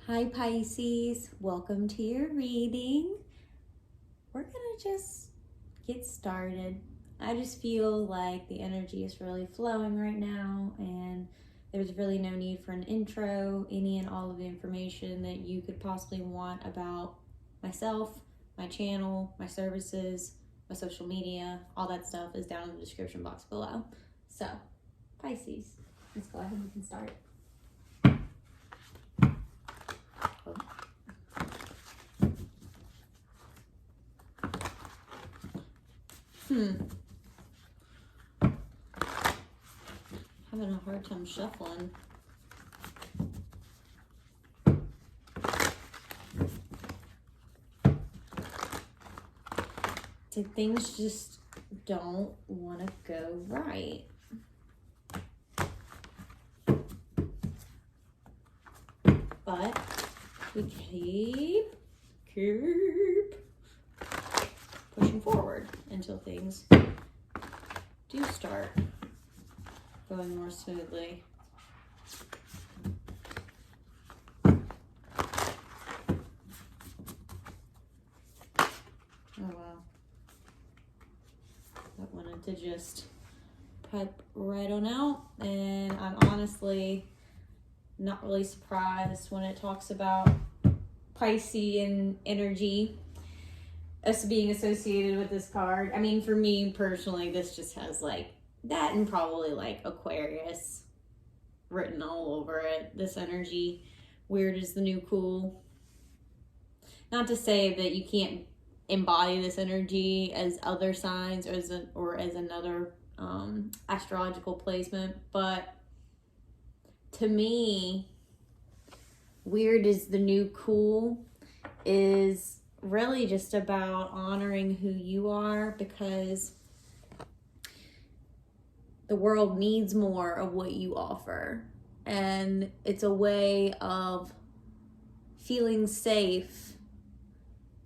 Hi Pisces, welcome to your reading. We're gonna just get started. I just feel like the energy is really flowing right now and there's really no need for an intro. Any and all of the information that you could possibly want about myself, my channel, my services, my social media, all that stuff is down in the description box below. So, Pisces, let's go ahead and we can start. Having a hard time shuffling. So things just don't want to go right. But we keep pushing forward until things do start going more smoothly. Oh wow. I wanted to just pipe right on out, and I'm honestly not really surprised when it talks about Piscean energy, us being associated with this card. I mean, for me personally, this just has like that and probably like Aquarius written all over it. This energy, weird is the new cool. Not to say that you can't embody this energy as other signs or as another astrological placement, but to me, weird is the new cool is really just about honoring who you are, because the world needs more of what you offer. And it's a way of feeling safe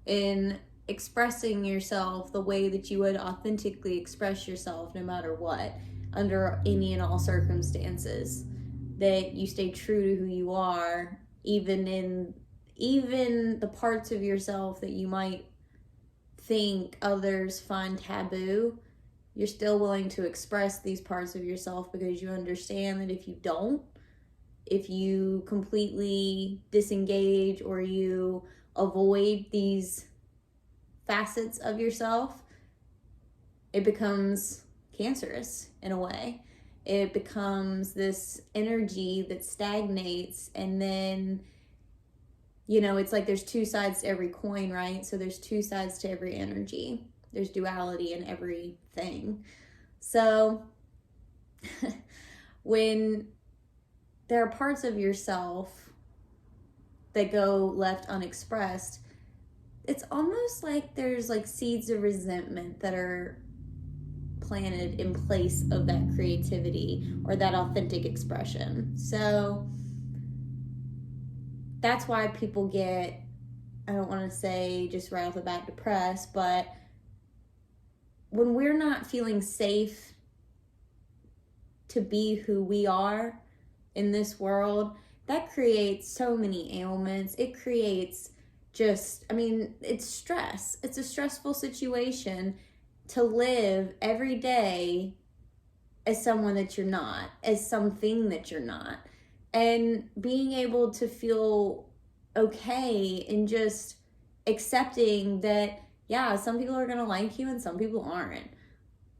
in expressing yourself the way that you would authentically express yourself no matter what, under any and all circumstances. That you stay true to who you are, even the parts of yourself that you might think others find taboo. You're still willing to express these parts of yourself because you understand that if you completely disengage or you avoid these facets of yourself, it becomes cancerous in a way. It becomes this energy that stagnates, and then, it's like there's two sides to every coin, right? So there's two sides to every energy. There's duality in everything. So when there are parts of yourself that go left unexpressed, it's almost like there's like seeds of resentment that are planted in place of that creativity or that authentic expression. So that's why people get, I don't want to say just right off the bat depressed, but when we're not feeling safe to be who we are in this world, that creates so many ailments. It creates it's stress. It's a stressful situation to live every day as someone that you're not, as something that you're not. And being able to feel okay and just accepting that, yeah, some people are going to like you and some people aren't.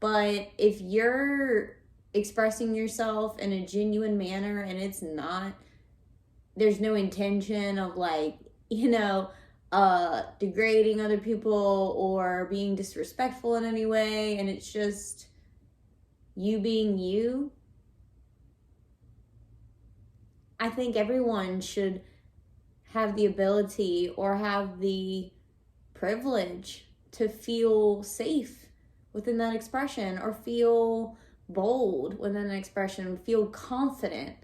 But if you're expressing yourself in a genuine manner and it's not, there's no intention of degrading other people or being disrespectful in any way, and it's just you being you, I think everyone should have the ability or have the privilege to feel safe within that expression, or feel bold within an expression, feel confident,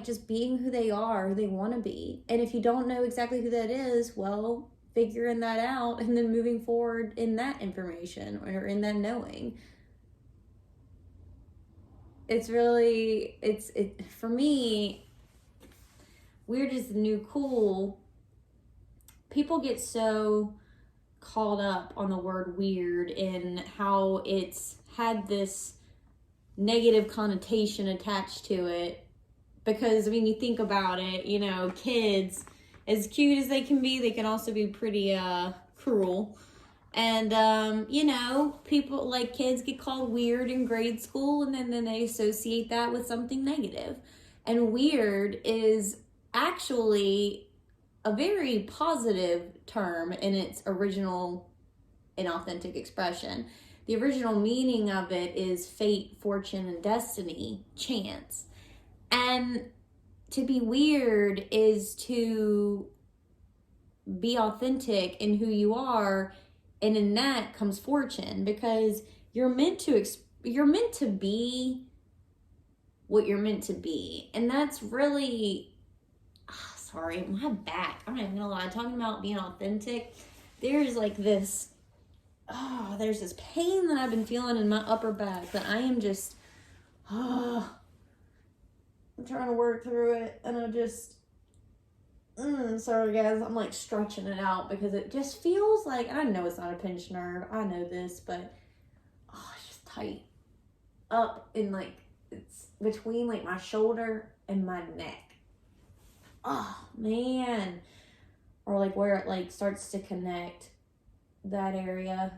just being who they are, who they want to be. And if you don't know exactly who that is, well, figuring that out and then moving forward in that information or in that knowing. It's really, for me, weird is the new cool. People get so caught up on the word weird and how it's had this negative connotation attached to it. Because, I mean, you think about it, you know, kids, as cute as they can also be pretty cruel. And, you know, people, like, kids get called weird in grade school, and then they associate that with something negative. And weird is actually a very positive term in its original and authentic expression. The original meaning of it is fate, fortune, and destiny, chance. And to be weird is to be authentic in who you are, and in that comes fortune, because you're meant to be what you're meant to be. And that's really, sorry, my back, I'm not even gonna lie, talking about being authentic, there's like this, there's this pain that I've been feeling in my upper back that I am just, I'm trying to work through it, and I just, sorry guys, I'm like stretching it out because it just feels like, I know it's not a pinched nerve, I know this, but it's just tight up in like, it's between like my shoulder and my neck. Oh man. Or like where it like starts to connect, that area.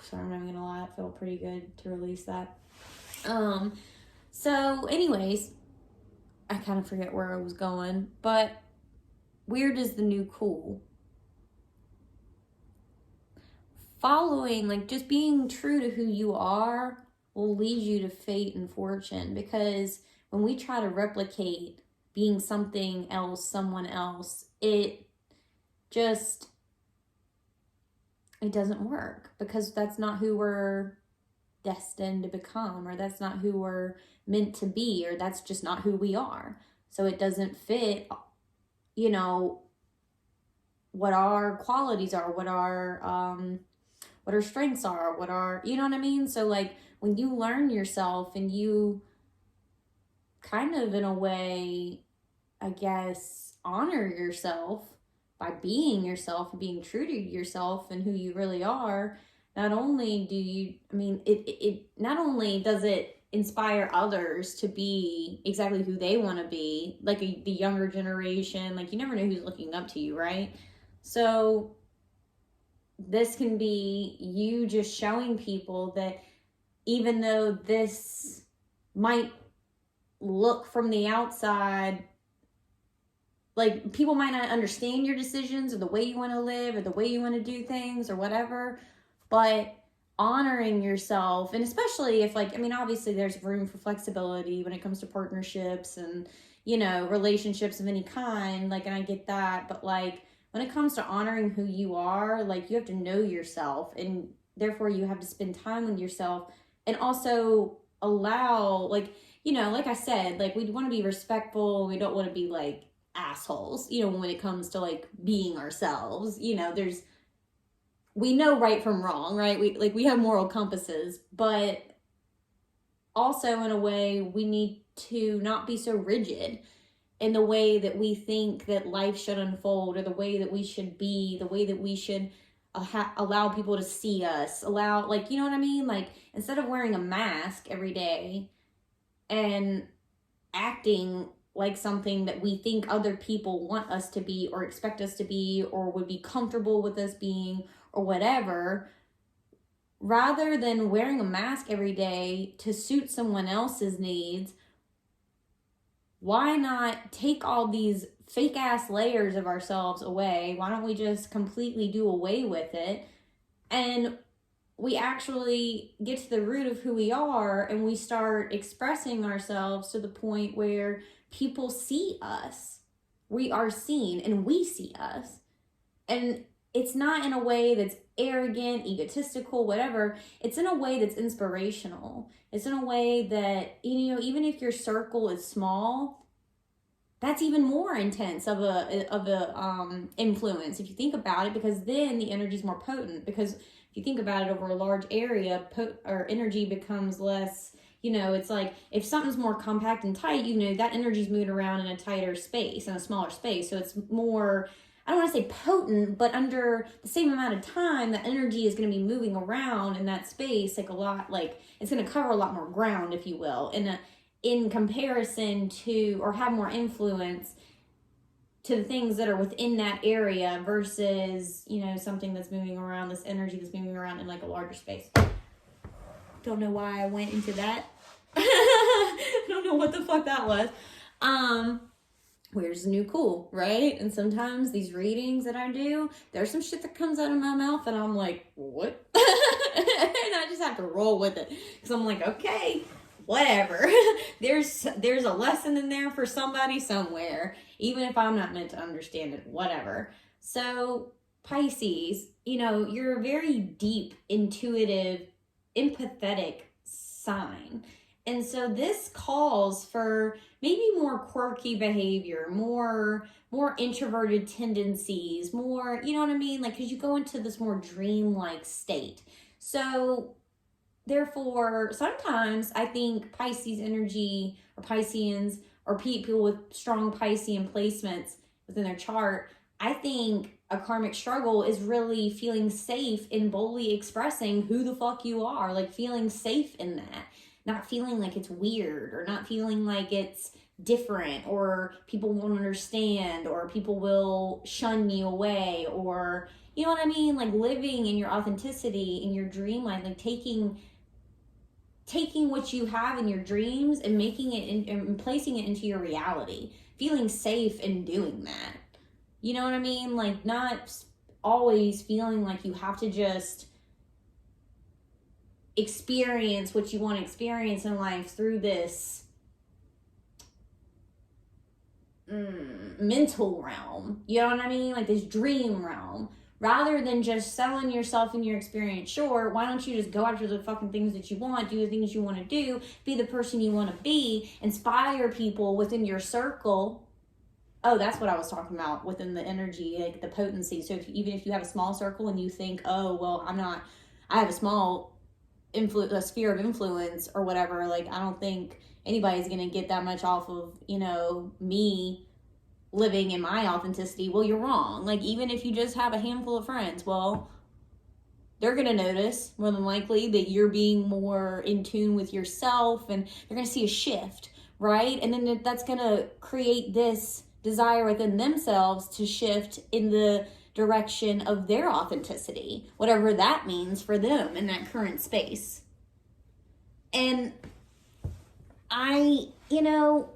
Sorry, I'm not gonna lie, it felt pretty good to release that. So anyways, I kind of forget where I was going, but weird is the new cool. Following, like, just being true to who you are will lead you to fate and fortune, because when we try to replicate being something else, someone else, it doesn't work, because that's not who we're destined to become, or that's not who we're meant to be, or that's just not who we are. So it doesn't fit, you know, what our qualities are, what our strengths are, what our, you know what I mean? So like when you learn yourself and you kind of in a way, I guess, honor yourself by being yourself, being true to yourself and who you really are, not only do you, I mean, it not only does it inspire others to be exactly who they want to be, like the younger generation, like you never know who's looking up to you, right? So this can be you just showing people that even though this might look from the outside, like people might not understand your decisions or the way you want to live or the way you want to do things or whatever, but honoring yourself, and especially if like, I mean, obviously there's room for flexibility when it comes to partnerships and, you know, relationships of any kind, like, and I get that, but like when it comes to honoring who you are, like you have to know yourself, and therefore you have to spend time with yourself, and also allow, like, you know, like I said, like we want to be respectful, we don't want to be like assholes, you know, when it comes to like being ourselves, you know, we know right from wrong, right? We have moral compasses, but also in a way we need to not be so rigid in the way that we think that life should unfold, or the way that we should be, the way that we should allow people to see us, allow, like, you know what I mean? Like, instead of wearing a mask every day and acting like something that we think other people want us to be or expect us to be or would be comfortable with us being or whatever, rather than wearing a mask every day to suit someone else's needs, why not take all these fake ass layers of ourselves away? Why don't we just completely do away with it, and we actually get to the root of who we are, and we start expressing ourselves to the point where people see us. We are seen and we see us. And it's not in a way that's arrogant, egotistical, whatever. It's in a way that's inspirational. It's in a way that, you know, even if your circle is small, that's even more intense of a influence if you think about it, because then the energy is more potent. Because if you think about it, over a large area, or energy becomes less, It's like if something's more compact and tight, that energy's moving around in a tighter space, in a smaller space. So it's more, I don't want to say potent, but under the same amount of time, the energy is going to be moving around in that space, like a lot, like it's going to cover a lot more ground, if you will, in comparison to, or have more influence to the things that are within that area versus, something that's moving around, this energy that's moving around in like a larger space. Don't know why I went into that. I don't know what the fuck that was. Where's the new cool, right? And sometimes these readings that I do, there's some shit that comes out of my mouth and I'm like, what? And I just have to roll with it. Because I'm like, okay, whatever. There's a lesson in there for somebody somewhere. Even if I'm not meant to understand it, whatever. So Pisces, you're a very deep, intuitive, empathetic sign. And so this calls for maybe more quirky behavior, more introverted tendencies, more, you know what I mean? Like, because you go into this more dreamlike state. So therefore, sometimes I think Pisces energy or Pisceans or people with strong Piscean placements within their chart, I think a karmic struggle is really feeling safe in boldly expressing who the fuck you are, like feeling safe in that. Not feeling like it's weird or not feeling like it's different or people won't understand or people will shun you away or, you know what I mean? Like living in your authenticity, in your dream life, like taking what you have in your dreams and making it and placing it into your reality, feeling safe in doing that. You know what I mean? Like not always feeling like you have to just experience what you want to experience in life through this mental realm. You know what I mean? Like this dream realm. Rather than just selling yourself and your experience short, why don't you just go after the fucking things that you want, do the things you want to do, be the person you want to be, inspire people within your circle. Oh, that's what I was talking about within the energy, like the potency. So even if you have a small circle and you think, oh, well, I have a small a sphere of influence or whatever, like I don't think anybody's going to get that much off of, me living in my authenticity. Well, you're wrong. Like even if you just have a handful of friends, well, they're going to notice more than likely that you're being more in tune with yourself and they're going to see a shift, right? And then that's going to create this desire within themselves to shift in the direction of their authenticity, whatever that means for them in that current space. And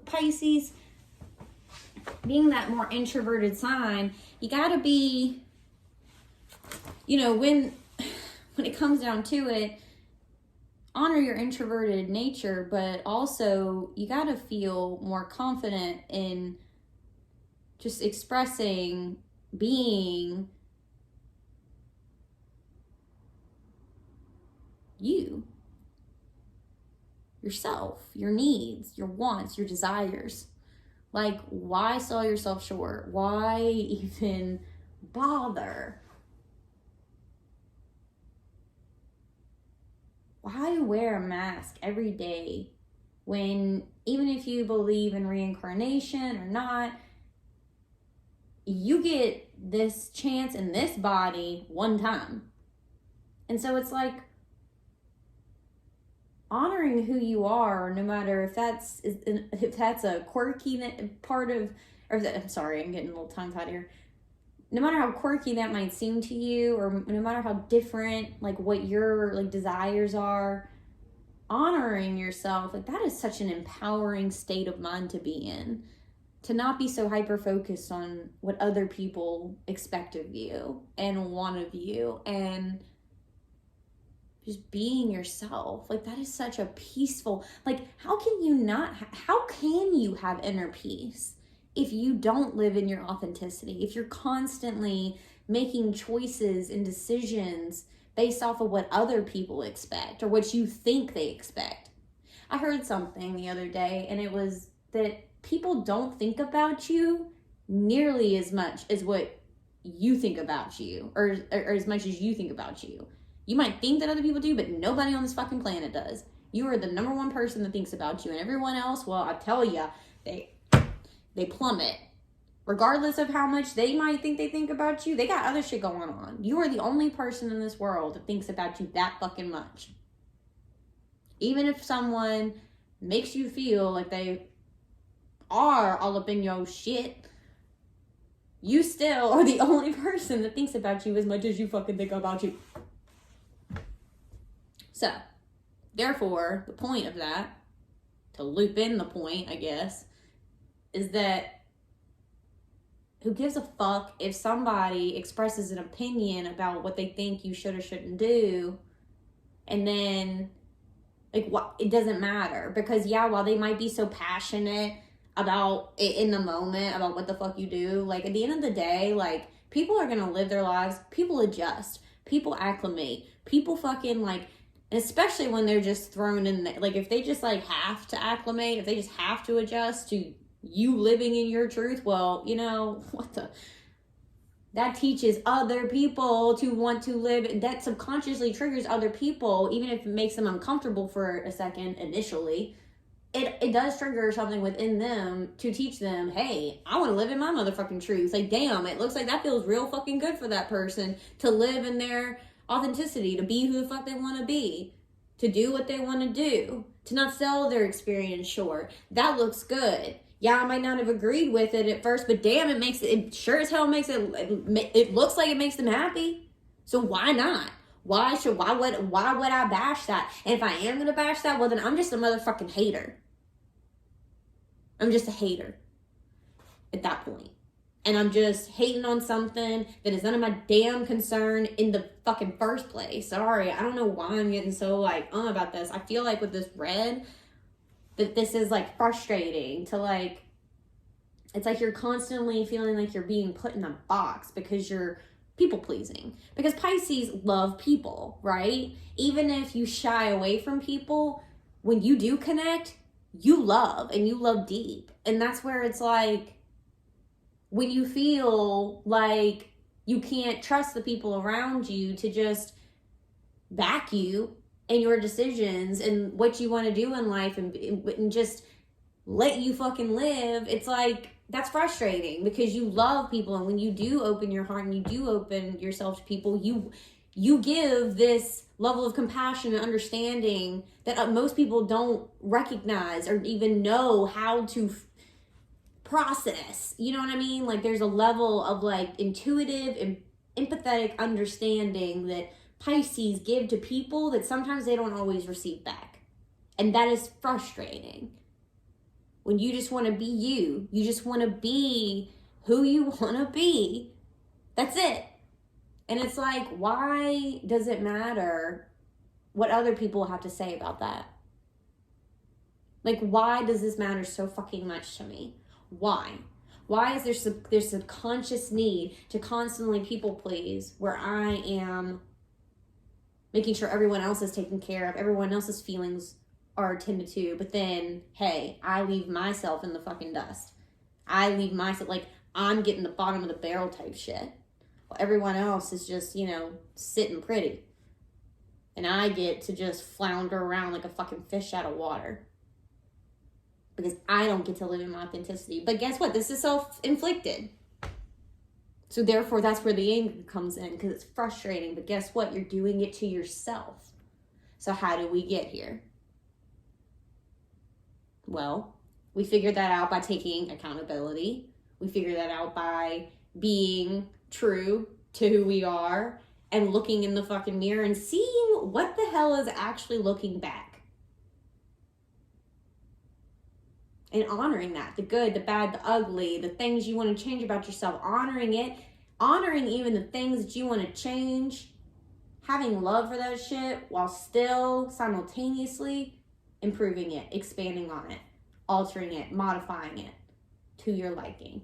Pisces, being that more introverted sign, you gotta be, when it comes down to it, honor your introverted nature, but also you gotta feel more confident in just expressing, being you, yourself, your needs, your wants, your desires. Like, why sell yourself short? Why even bother? Why wear a mask every day when, even if you believe in reincarnation or not, you get this chance in this body one time. And so it's like honoring who you are, no matter if that's a quirky part of, I'm sorry, I'm getting a little tongue-tied here. No matter how quirky that might seem to you, or no matter how different, like what your like desires are, honoring yourself, like that is such an empowering state of mind to be in. To not be so hyper-focused on what other people expect of you and want of you, and just being yourself. Like that is such a peaceful, like how can you have inner peace if you don't live in your authenticity? If you're constantly making choices and decisions based off of what other people expect or what you think they expect. I heard something the other day, and it was that people don't think about you nearly as much as what you think about you, or as much as you think about you. You might think that other people do, but nobody on this fucking planet does. You are the number one person that thinks about you, and everyone else, well, I tell you, they plummet. Regardless of how much they might think about you, they got other shit going on. You are the only person in this world that thinks about you that fucking much. Even if someone makes you feel like they are all up in your shit, you still are the only person that thinks about you as much as you fucking think about you. So, therefore, the point of that, to loop in the point, I guess, is that who gives a fuck if somebody expresses an opinion about what they think you should or shouldn't do, and then, like, what, it doesn't matter. Because, yeah, while they might be so passionate about it in the moment, about what the fuck you do, like, at the end of the day, like, people are gonna live their lives, people adjust, people acclimate, people fucking, like, especially when they're just thrown in there, like, if they just, like, have to acclimate, if they just have to adjust to you living in your truth, well, you know, that teaches other people to want to live, that subconsciously triggers other people, even if it makes them uncomfortable for a second initially. It does trigger something within them to teach them, hey, I want to live in my motherfucking truth. Like, damn, it looks like that feels real fucking good for that person to live in their authenticity, to be who the fuck they want to be, to do what they want to do, to not sell their experience short. That looks good. Yeah, I might not have agreed with it at first, but damn, it sure as hell makes it looks like it makes them happy. So why not? Why would I bash that? And if I am going to bash that, well, then I'm just a motherfucking hater. I'm just a hater at that point. And I'm just hating on something that is none of my damn concern in the fucking first place. Sorry, I don't know why I'm getting so, like, about this. I feel like with this red, that this is, like, frustrating to, like, it's like you're constantly feeling like you're being put in a box because you're people pleasing. Because Pisces love people, right? Even if you shy away from people, when you do connect, you love, and you love deep. And that's where it's like, when you feel like you can't trust the people around you to just back you in your decisions and what you want to do in life, and just let you fucking live, it's like, that's frustrating because you love people. And when you do open your heart and you do open yourself to people, you give this level of compassion and understanding that most people don't recognize or even know how to process. You know what I mean? Like, there's a level of, like, intuitive and empathetic understanding that Pisces give to people that sometimes they don't always receive back. And that is frustrating. When you just want to be you just want to be who you want to be. That's it. And it's like, why does it matter what other people have to say about that? Like, why does this matter so fucking much to me? Why? Why is there subconscious need to constantly people please, where I am making sure everyone else is taken care of, everyone else's feelings are attended to, but then, hey, I leave myself in the fucking dust. I leave myself, like, I'm getting the bottom of the barrel type shit. Well, everyone else is just, you know, sitting pretty. And I get to just flounder around like a fucking fish out of water. Because I don't get to live in my authenticity. But guess what? This is self-inflicted. So therefore, that's where the anger comes in, because it's frustrating. But guess what? You're doing it to yourself. So how do we get here? Well, we figured that out by taking accountability. We figured that out by being true to who we are and looking in the fucking mirror and seeing what the hell is actually looking back. And honoring that, the good, the bad, the ugly, the things you want to change about yourself, honoring it, honoring even the things that you want to change, having love for that shit while still simultaneously improving it, expanding on it, altering it, modifying it to your liking.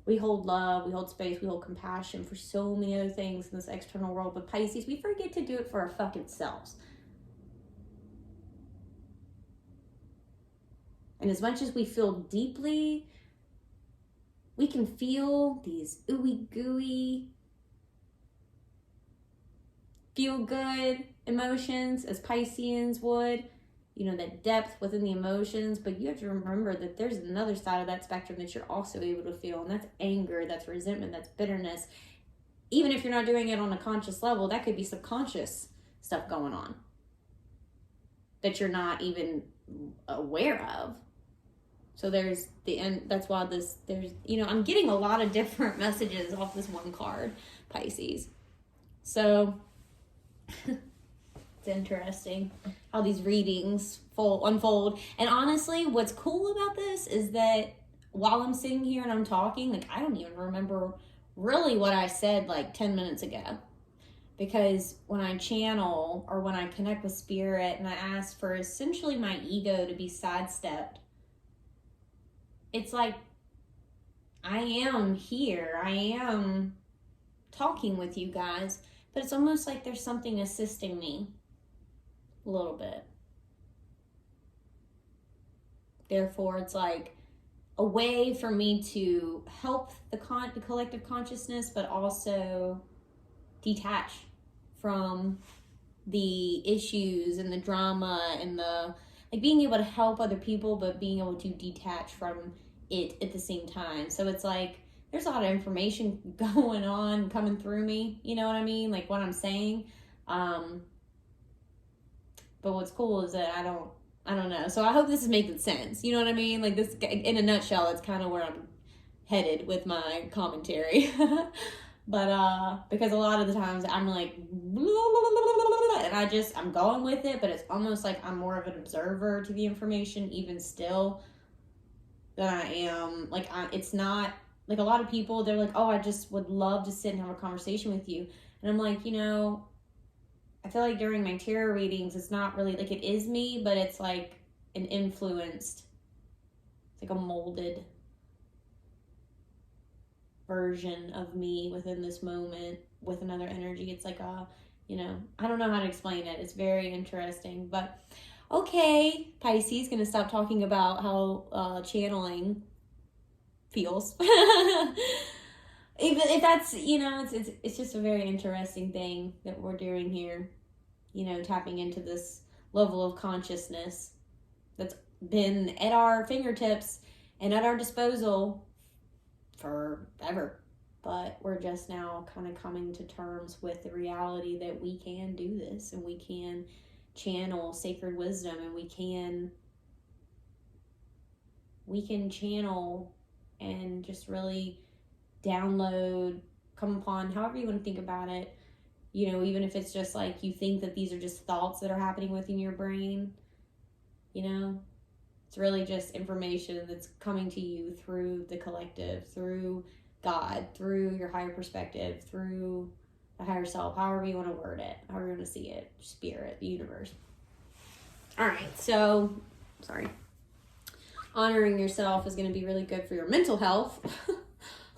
We hold love, we hold space, we hold compassion for so many other things in this external world. But Pisces, we forget to do it for our fucking selves. And as much as we feel deeply, we can feel these ooey gooey feel good emotions as Pisceans would, you know, that depth within the emotions, but you have to remember that there's another side of that spectrum that you're also able to feel, and that's anger, that's resentment, that's bitterness. Even if you're not doing it on a conscious level, that could be subconscious stuff going on that you're not even aware of. So there's the end. That's why there's, you know, I'm getting a lot of different messages off this one card, Pisces. So it's interesting how these readings unfold. And honestly, what's cool about this is that while I'm sitting here and I'm talking, like, I don't even remember really what I said like 10 minutes ago. Because when I channel or when I connect with spirit and I ask for essentially my ego to be sidestepped, it's like I am here. I am talking with you guys, but it's almost like there's something assisting me a little bit. Therefore, it's like a way for me to help the collective consciousness, but also detach from the issues and the drama and the, like, being able to help other people, but being able to detach from it at the same time. So it's like there's a lot of information going on, coming through me, you know what I mean, like what I'm saying. But what's cool is that I don't know. So I hope this is making sense. You know what I mean? Like, this, in a nutshell, it's kind of where I'm headed with my commentary. But because a lot of the times I'm like, blah, blah, blah, and I'm going with it, but it's almost like I'm more of an observer to the information, even still, than I am. Like, it's not, like, a lot of people, they're like, oh, I just would love to sit and have a conversation with you. And I'm like, you know, I feel like during my tarot readings, it's not really, like, it is me, but it's like an influenced, it's like a molded version of me within this moment with another energy. It's like a, you know, I don't know how to explain it. It's very interesting. But okay, Pisces, gonna stop talking about how channeling feels. Even if that's, you know, it's just a very interesting thing that we're doing here, you know, tapping into this level of consciousness that's been at our fingertips and at our disposal forever, but we're just now kind of coming to terms with the reality that we can do this, and we can channel sacred wisdom, and we can channel and just really download, come upon, however you want to think about it, you know, even if it's just like you think that these are just thoughts that are happening within your brain, you know, it's really just information that's coming to you through the collective, through God, through your higher perspective, through the higher self, however you want to word it, however you want to see it, spirit, the universe. All right, so, sorry. Honoring yourself is going to be really good for your mental health.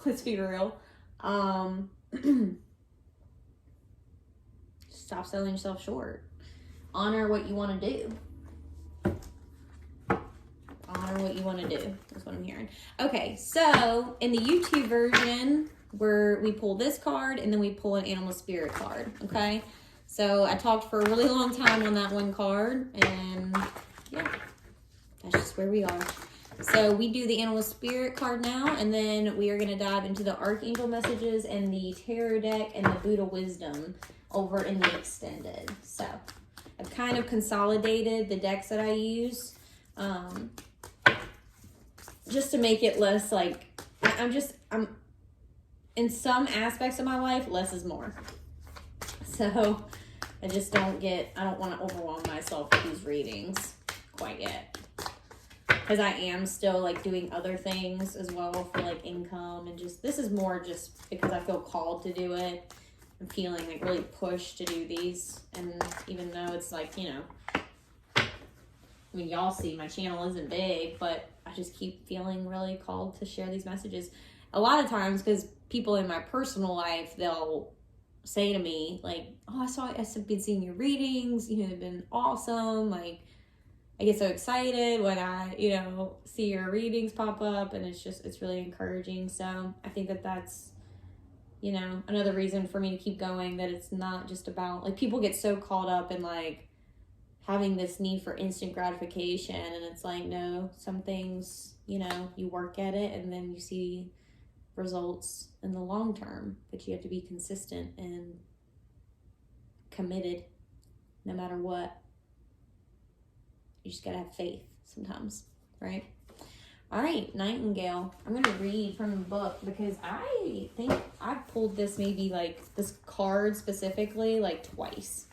Let's be real. Stop selling yourself short. Honor what you want to do. Honor what you want to do. That's what I'm hearing. Okay, so in the YouTube version, we pull this card and then we pull an animal spirit card. Okay, so I talked for a really long time on that one card, and yeah, that's just where we are. So we do the animal spirit card now, and then we are going to dive into the archangel messages and the tarot deck and the Buddha wisdom over in the extended. So I've kind of consolidated the decks that I use. Just to make it less like, I'm in some aspects of my life, less is more. So I just I don't want to overwhelm myself with these readings quite yet. Because I am still like doing other things as well for like income, and just, this is more just because I feel called to do it. I'm feeling like really pushed to do these. And even though it's like, you know, I mean, y'all see my channel isn't big, but I just keep feeling really called to share these messages. A lot of times, because people in my personal life, they'll say to me, like, oh, I've been seeing your readings, you know, they've been awesome. Like, I get so excited when I, you know, see your readings pop up, and it's really encouraging. So I think that's you know, another reason for me to keep going, that it's not just about, like, people get so caught up in, like, having this need for instant gratification, and it's like, no, some things, you know, you work at it and then you see results in the long term, but you have to be consistent and committed no matter what. You just gotta have faith sometimes, right? All right, Nightingale. I'm going to read from the book because I think I've pulled this maybe, like, this card specifically, like, twice.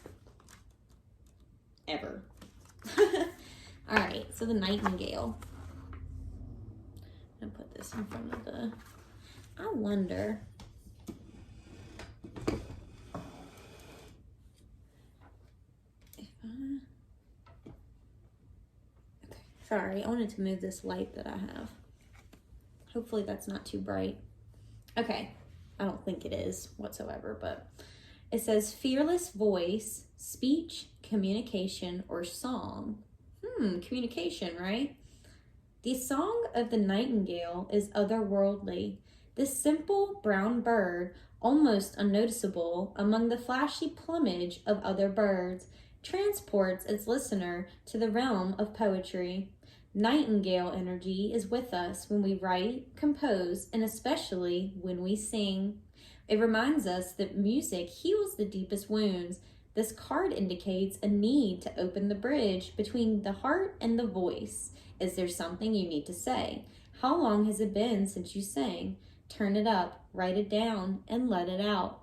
Ever. All right, so the Nightingale. I'm going to put this in front of the... I wonder... if I... Sorry, I wanted to move this light that I have. Hopefully that's not too bright. Okay, I don't think it is whatsoever, but it says fearless voice, speech, communication, or song. Communication, right? The song of the nightingale is otherworldly. This simple brown bird, almost unnoticeable among the flashy plumage of other birds, transports its listener to the realm of poetry. Nightingale energy is with us when we write, compose, and especially when we sing. It reminds us that music heals the deepest wounds. This card indicates a need to open the bridge between the heart and the voice. Is there something you need to say? How long has it been since you sang? Turn it up, write it down, and let it out.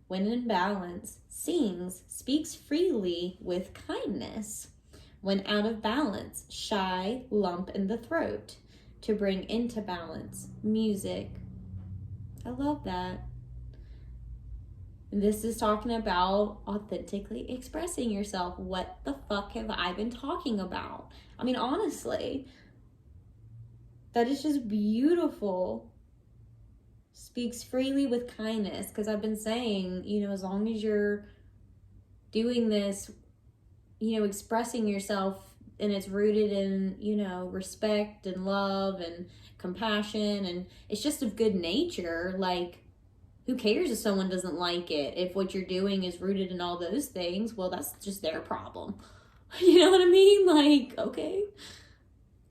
When in balance, sings, speaks freely with kindness. When out of balance, shy, lump in the throat. To bring into balance, music. I love that. This is talking about authentically expressing yourself. What the fuck have I been talking about? I mean, honestly, that is just beautiful. Speaks freely with kindness, because I've been saying, you know, as long as you're doing this, you know, expressing yourself, and it's rooted in, you know, respect and love and compassion, and it's just of good nature, like, who cares if someone doesn't like it? If what you're doing is rooted in all those things, well, that's just their problem. You know what I mean? Like, okay.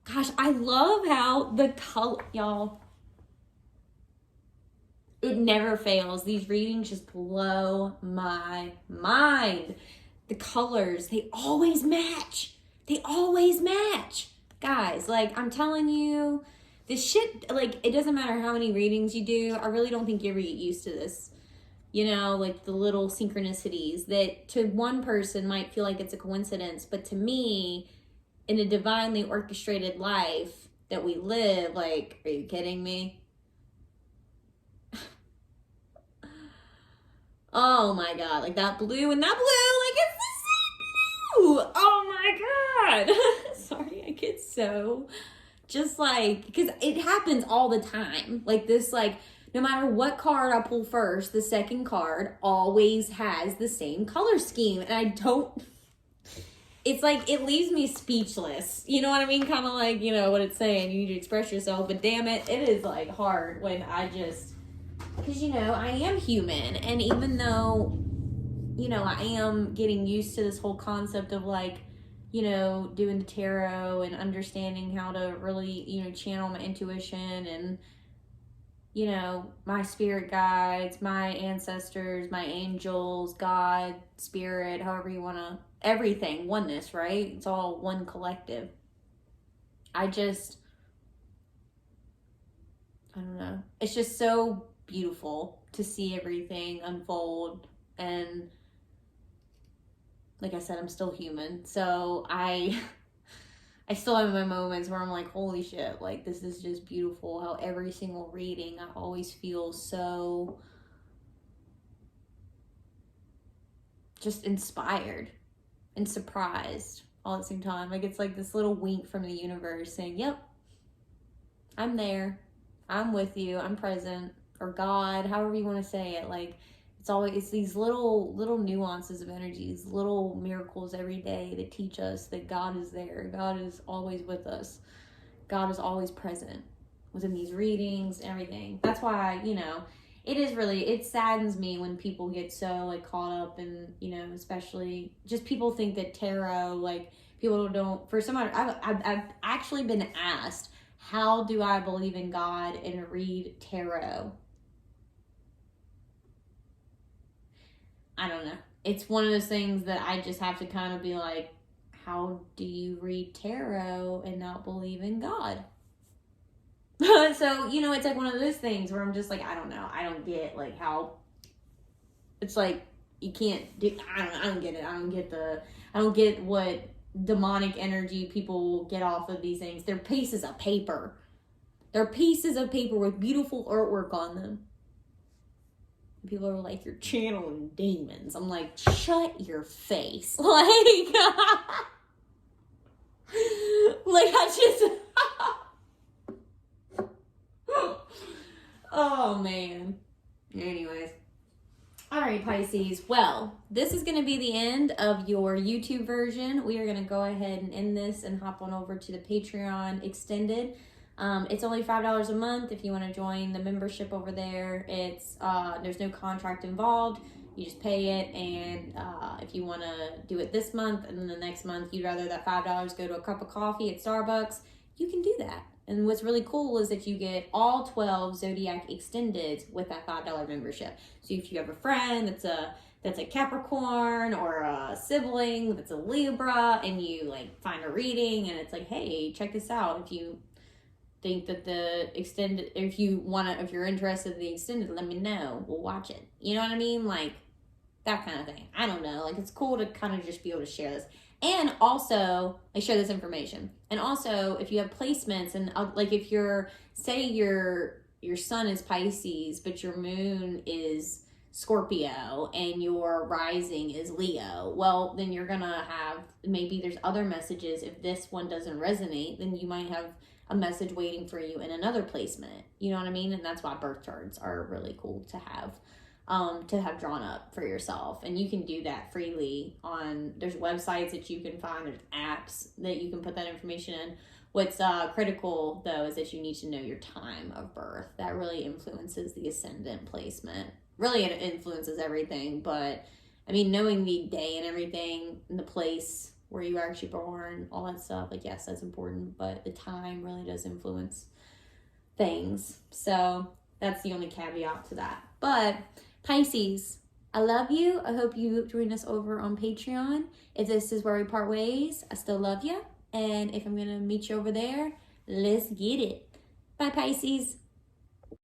Gosh, I love how the color, y'all, it never fails. These readings just blow my mind. The colors, they always match. They always match. Guys, like, I'm telling you, this shit, like, it doesn't matter how many readings you do. I really don't think you ever get used to this. You know, like the little synchronicities that to one person might feel like it's a coincidence, but to me, in a divinely orchestrated life that we live, like, are you kidding me? Oh my God, like that blue and that blue, like, it's the same blue. Oh my God. Sorry, I get so just like, because it happens all the time. Like this, like, no matter what card I pull first, the second card always has the same color scheme. And I don't, it's like, it leaves me speechless. You know what I mean? Kind of like, you know, what it's saying, you need to express yourself. But damn it, it is like hard when I just, because, you know, I am human. And even though, you know, I am getting used to this whole concept of like, you know, doing the tarot and understanding how to really, you know, channel my intuition and, you know, my spirit guides, my ancestors, my angels, God, spirit, however you want to, everything, oneness, right? It's all one collective. I don't know. It's just so beautiful to see everything unfold. And like I said, I'm still human. So I still have my moments where I'm like, holy shit, like, this is just beautiful. How every single reading, I always feel so just inspired and surprised all at the same time. Like, it's like this little wink from the universe saying, yep, I'm there. I'm with you. I'm present. Or God, however you want to say it. Like, it's these little nuances of energy, these little miracles every day that teach us that God is there. God is always with us. God is always present within these readings, everything. That's why, you know, it is really, it saddens me when people get so like caught up in, you know, especially just people think that tarot, like people don't, for some, I've actually been asked, how do I believe in God and read tarot? I don't know. It's one of those things that I just have to kind of be like, how do you read tarot and not believe in God? So, you know, it's like one of those things where I'm just like, I don't know. I don't get like how it's like you can't do, I don't get it. I don't get what demonic energy people get off of these things. They're pieces of paper. They're pieces of paper with beautiful artwork on them. People are like, you're channeling demons. I'm like, shut your face. Like, I just, oh man. Anyways. All right, Pisces. Well, this is going to be the end of your YouTube version. We are going to go ahead and end this and hop on over to the Patreon extended. It's only $5 a month if you want to join the membership over there. It's there's no contract involved. You just pay it, and if you want to do it this month and then the next month you'd rather that $5 go to a cup of coffee at Starbucks, you can do that. And what's really cool is that you get all 12 Zodiac extendeds with that $5 membership. So if you have a friend that's a Capricorn, or a sibling that's a Libra, and you like find a reading and it's like, hey, check this out. If you think that the extended, if you're interested in the extended, let me know. We'll watch it. You know what I mean? Like that kind of thing. I don't know. Like it's cool to kind of just be able to share this. And also, I share this information. And also, if you have placements, and like if say your sun is Pisces, but your moon is Scorpio, and your rising is Leo, well, then you're gonna have, maybe there's other messages. If this one doesn't resonate, then you might have a message waiting for you in another placement. You know what I mean? And that's why birth charts are really cool to have drawn up for yourself. And you can do that freely there's websites that you can find, there's apps that you can put that information in. What's critical though is that you need to know your time of birth. That really influences the ascendant placement. Really, it influences everything, but I mean, knowing the day and everything, and the place where you were actually born, all that stuff, like yes, that's important, but the time really does influence things. So that's the only caveat to that. But Pisces, I love you. I hope you join us over on Patreon. If this is where we part ways, I still love you. And if I'm going to meet you over there, let's get it. Bye, Pisces.